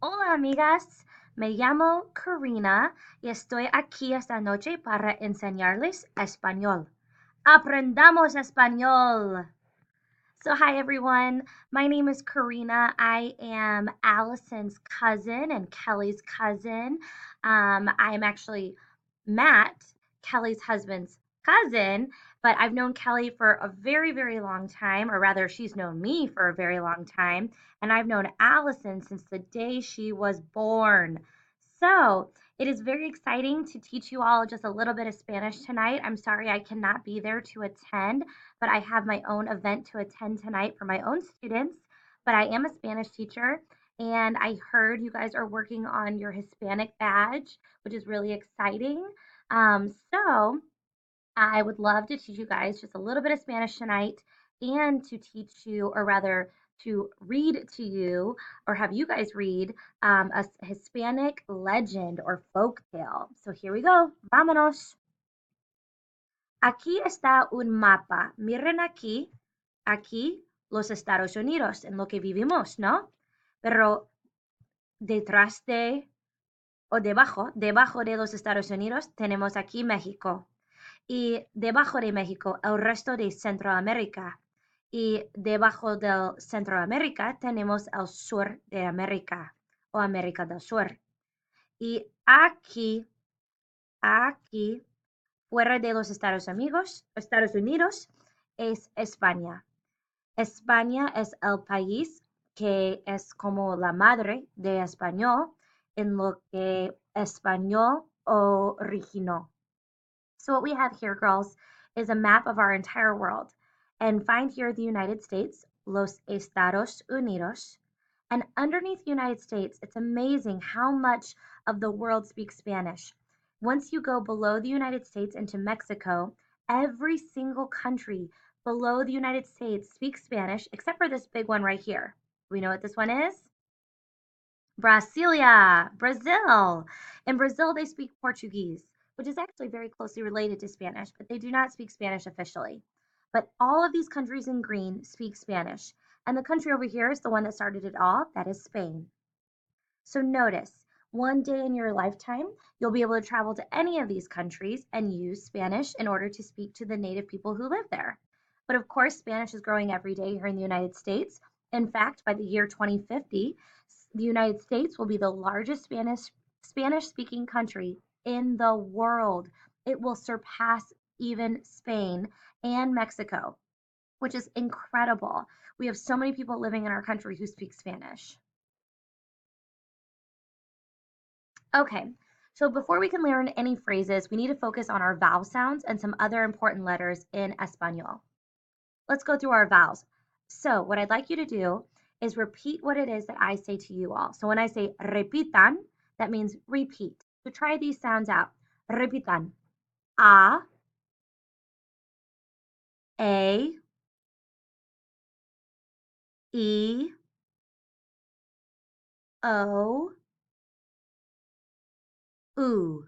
Hola amigas, me llamo Karina y estoy aquí esta noche para enseñarles español. Aprendamos español. So hi everyone, my name is Karina. I am Allison's cousin and Kelly's cousin. I am actually Matt, Kelly's husband's cousin, but I've known Kelly for a very, very long time, or rather, she's known me for a very long time, and I've known Allison since the day she was born. So it is very exciting to teach you all just a little bit of Spanish tonight. I'm sorry I cannot be there to attend, but I have my own event to attend tonight for my own students. But I am a Spanish teacher, and I heard you guys are working on your Hispanic badge, which is really exciting. So I would love to teach you guys just a little bit of Spanish tonight and to teach you, or rather, to read to you or have you guys read a Hispanic legend or folk tale. So here we go. Vámonos. Aquí está un mapa. Miren aquí los Estados Unidos en lo que vivimos, ¿no? Pero detrás de o debajo de los Estados Unidos tenemos aquí México. Y debajo de México el resto de Centroamérica. Y debajo del Centroamérica tenemos el sur de América o América del Sur. Y aquí, fuera de los Estados Unidos, es España. España es el país que es como la madre de español en lo que español originó. So what we have here, girls, is a map of our entire world. And find here the United States, Los Estados Unidos. And underneath the United States, it's amazing how much of the world speaks Spanish. Once you go below the United States into Mexico, every single country below the United States speaks Spanish, except for this big one right here. We know what this one is? Brasilia, Brazil. In Brazil, they speak Portuguese, which is actually very closely related to Spanish, but they do not speak Spanish officially. But all of these countries in green speak Spanish. And the country over here is the one that started it all, that is Spain. So notice, one day in your lifetime, you'll be able to travel to any of these countries and use Spanish in order to speak to the native people who live there. But of course, Spanish is growing every day here in the United States. In fact, by the year 2050, the United States will be the largest Spanish speaking country in the world. It will surpass even Spain and Mexico, which is incredible. We have so many people living in our country who speak Spanish. Okay, so before we can learn any phrases, we need to focus on our vowel sounds and some other important letters in Espanol. Let's go through our vowels. So what I'd like you to do is repeat what it is that I say to you all. So when I say repitan, that means repeat. So try these sounds out. Repitan. A, E, O, U.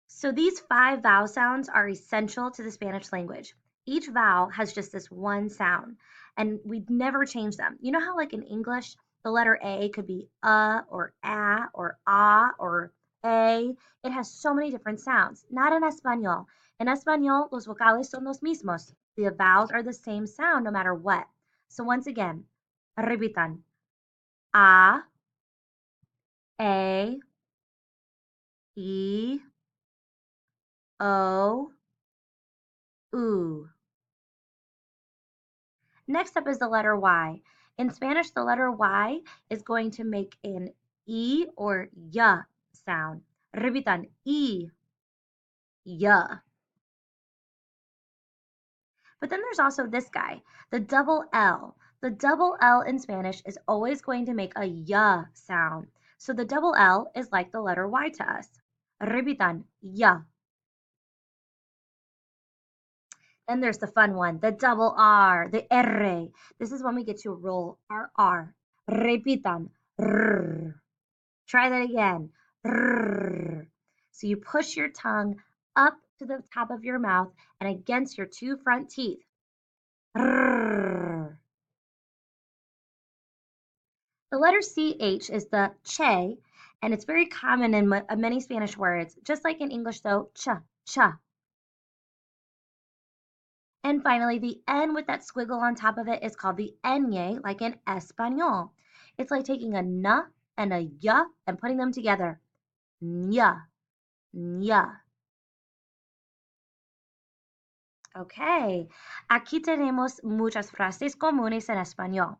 So these 5 vowel sounds are essential to the Spanish language. Each vowel has just this one sound, and we never change them. You know how like in English, the letter A could be or a or ah or a. It has so many different sounds. Not in Español. In Español, los vocales son los mismos. The vowels are the same sound no matter what. So once again, repitan. A, E, O, U. Next up is the letter Y. In Spanish, the letter Y is going to make an E or Y sound. Repitan, Y, Y. But then there's also this guy, the double L. The double L in Spanish is always going to make a Y sound. So the double L is like the letter Y to us. Repitan, Y. Then there's the fun one, the double R, the R. This is when we get to roll our R. Repitan, R. Try that again. R. So you push your tongue up to the top of your mouth and against your 2 front teeth. R. The letter CH is the che, and it's very common in many Spanish words, just like in English though, cha, cha. And finally, the N with that squiggle on top of it is called the ñe, like in Español. It's like taking a N and a Y and putting them together. Nya, nya. Okay, aquí tenemos muchas frases comunes en español.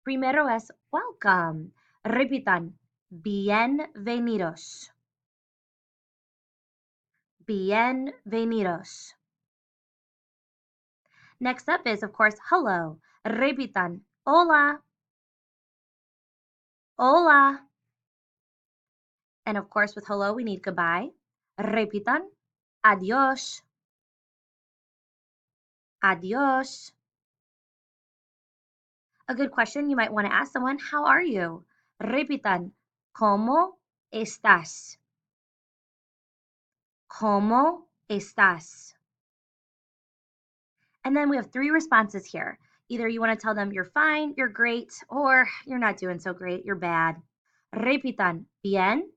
Primero es welcome. Repitan, bienvenidos. Bienvenidos. Next up is, of course, hello. Repitan, hola. Hola. And of course, with hello, we need goodbye. Repitan, adiós. Adiós. A good question you might want to ask someone, how are you? Repitan, ¿cómo estás? ¿Cómo estás? And then we have 3 responses here. Either you want to tell them you're fine, you're great, or you're not doing so great, you're bad. Repitan, bien,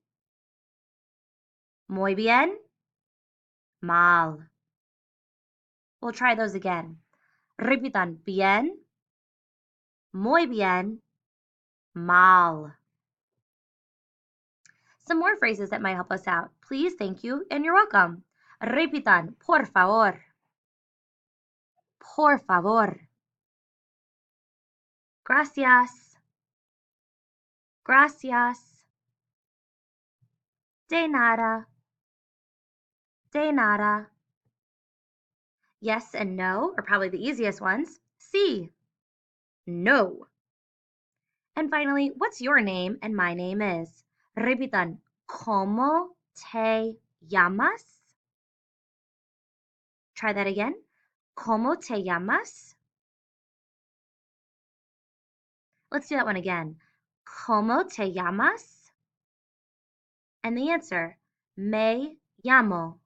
muy bien, mal. We'll try those again. Repitan, bien, muy bien, mal. Some more phrases that might help us out. Please, thank you, and you're welcome. Repitan, por favor. Por favor. Gracias. Gracias. De nada. De nada. Yes and no are probably the easiest ones. Sí. No. And finally, what's your name and my name is? Repitan, ¿cómo te llamas? Try that again. ¿Cómo te llamas? Let's do that one again. ¿Cómo te llamas? And the answer, me llamo.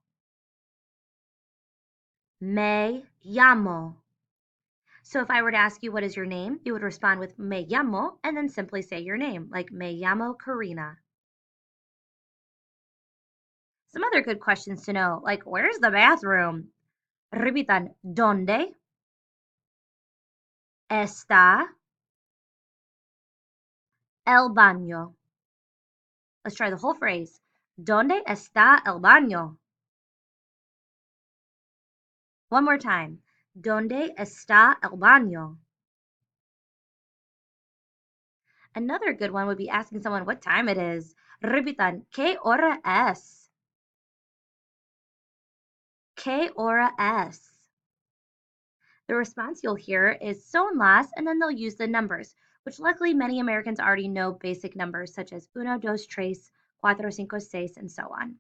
Me llamo. So if I were to ask you what is your name, you would respond with me llamo and then simply say your name, like me llamo Karina. Some other good questions to know, like where's the bathroom? Repitan, ¿dónde está el baño? Let's try the whole phrase. ¿Dónde está el baño? One more time. ¿Dónde está el baño? Another good one would be asking someone what time it is. Repitan, ¿qué hora es? ¿Qué hora es? The response you'll hear is son las, and then they'll use the numbers, which luckily many Americans already know basic numbers such as uno, dos, tres, cuatro, cinco, seis, and so on.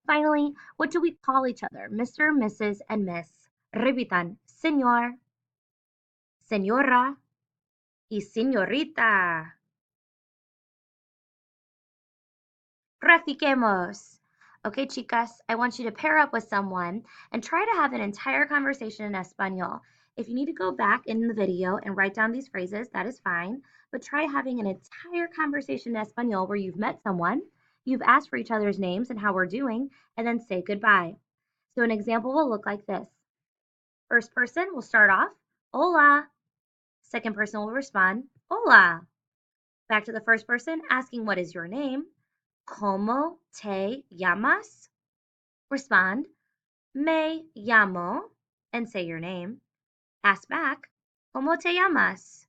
Finally, what do we call each other? Mr., Mrs., and Miss. Repitan, señor, señora, y señorita. Practiquemos. Okay, chicas, I want you to pair up with someone and try to have an entire conversation in Español. If you need to go back in the video and write down these phrases, that is fine, but try having an entire conversation in Español where you've met someone, you've asked for each other's names and how we're doing, and then say goodbye. So an example will look like this. First person will start off, hola. Second person will respond, hola. Back to the first person, asking what is your name. ¿Cómo te llamas? Respond, me llamo, and say your name. Ask back, ¿Cómo te llamas?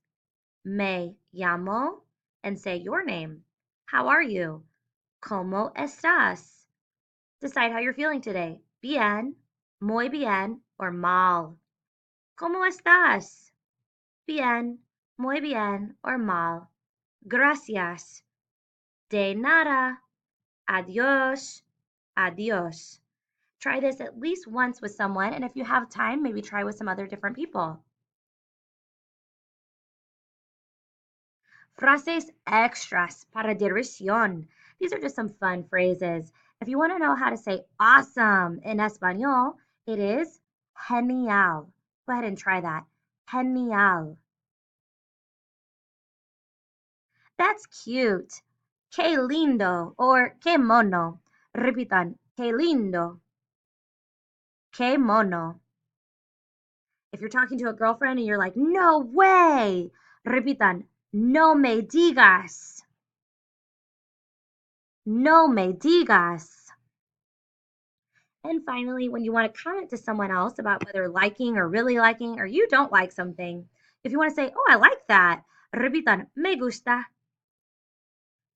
Me llamo, and say your name. How are you? ¿Cómo estás? Decide how you're feeling today. Bien, muy bien, or mal. ¿Cómo estás? Bien, muy bien, or mal. Gracias. De nada. Adiós. Adiós. Try this at least once with someone, and if you have time, maybe try with some other different people. Frases extras para diversión. These are just some fun phrases. If you want to know how to say awesome in Español, it is genial. Go ahead and try that. Genial. That's cute. Qué lindo or qué mono. Repitan, qué lindo, qué mono. If you're talking to a girlfriend and you're like, no way. Repitan, no me digas. No me digas. And finally, when you want to comment to someone else about whether liking or really liking or you don't like something, if you want to say, oh, I like that, repitan, me gusta.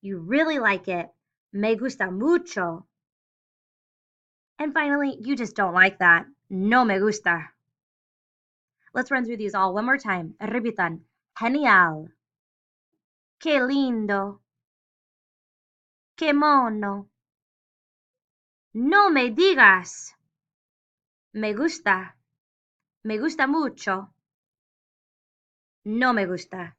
You really like it. Me gusta mucho. And finally, you just don't like that. No me gusta. Let's run through these all one more time. Repitan, genial. Qué lindo. Qué mono. No me digas. Me gusta. Me gusta mucho. No me gusta.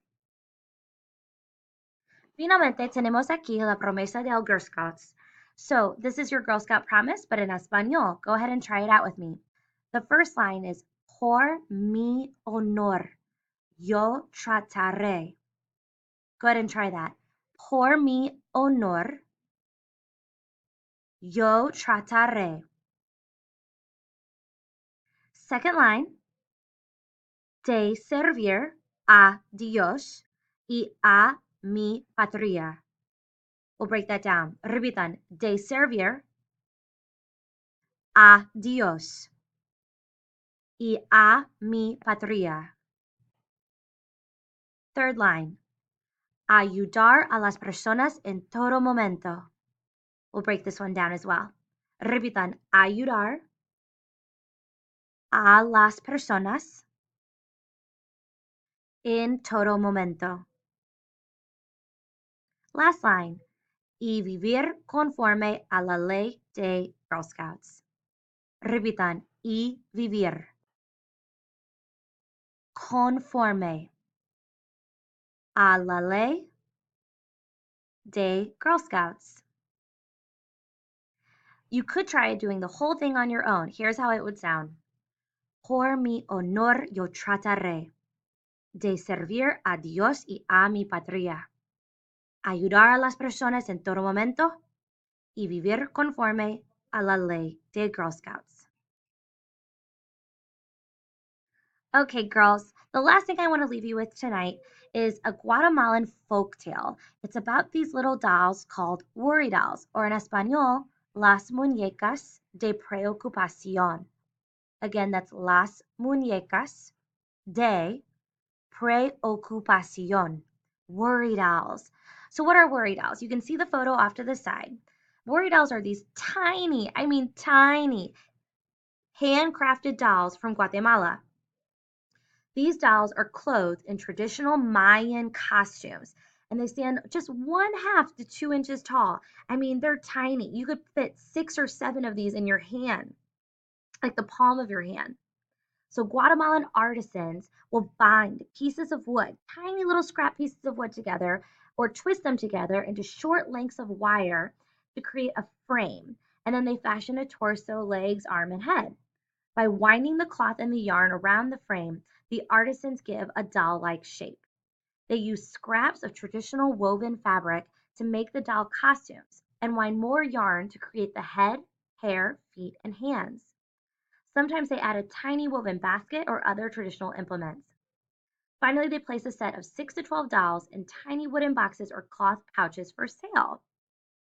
Finalmente tenemos aquí la promesa del Girl Scouts. So this is your Girl Scout promise, but in Español. Go ahead and try it out with me. The first line is, por mi honor, yo trataré. Go ahead and try that. Por mi honor, yo trataré. Second line, de servir a Dios y a mi patria. We'll break that down. Repitan, de servir a Dios y a mi patria. Third line, ayudar a las personas en todo momento. We'll break this one down as well. Repitan, ayudar a las personas en todo momento. Last line, y vivir conforme a la ley de Girl Scouts. Repitan, y vivir conforme a la ley de Girl Scouts. You could try doing the whole thing on your own. Here's how it would sound. Por mi honor yo trataré de servir a Dios y a mi patria, ayudar a las personas en todo momento y vivir conforme a la ley de Girl Scouts. Okay, girls, the last thing I want to leave you with tonight is a Guatemalan folk tale. It's about these little dolls called worry dolls, or in Español, las muñecas de preocupación. Again, that's las muñecas de preocupación. Worry dolls. So what are worry dolls? You can see the photo off to the side. Worry dolls are these tiny, I mean tiny, handcrafted dolls from Guatemala. These dolls are clothed in traditional Mayan costumes, and they stand just 1/2 to 2 inches tall. I mean, they're tiny. You could fit 6 or 7 of these in your hand, like the palm of your hand. So Guatemalan artisans will bind pieces of wood, tiny little scrap pieces of wood together, or twist them together into short lengths of wire to create a frame. And then they fashion a torso, legs, arm, and head. By winding the cloth and the yarn around the frame, the artisans give a doll-like shape. They use scraps of traditional woven fabric to make the doll costumes and wind more yarn to create the head, hair, feet, and hands. Sometimes they add a tiny woven basket or other traditional implements. Finally, they place a set of 6 to 12 dolls in tiny wooden boxes or cloth pouches for sale.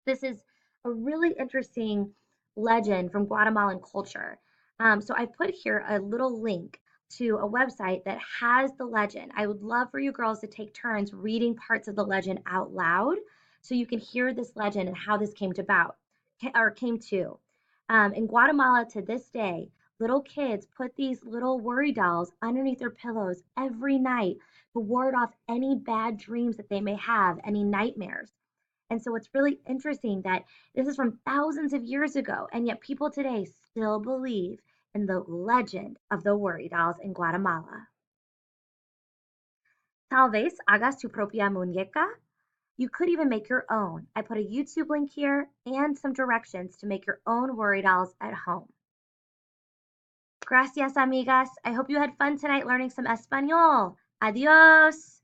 This is a really interesting legend from Guatemalan culture. So I put here a little link to a website that has the legend. I would love for you girls to take turns reading parts of the legend out loud so you can hear this legend and how this came to. In Guatemala to this day, little kids put these little worry dolls underneath their pillows every night to ward off any bad dreams that they may have, any nightmares. And so it's really interesting that this is from thousands of years ago, and yet people today still believe in the legend of the worry dolls in Guatemala. Tal vez hagas tu propia muñeca. You could even make your own. I put a YouTube link here and some directions to make your own worry dolls at home. Gracias, amigas. I hope you had fun tonight learning some Español. Adios.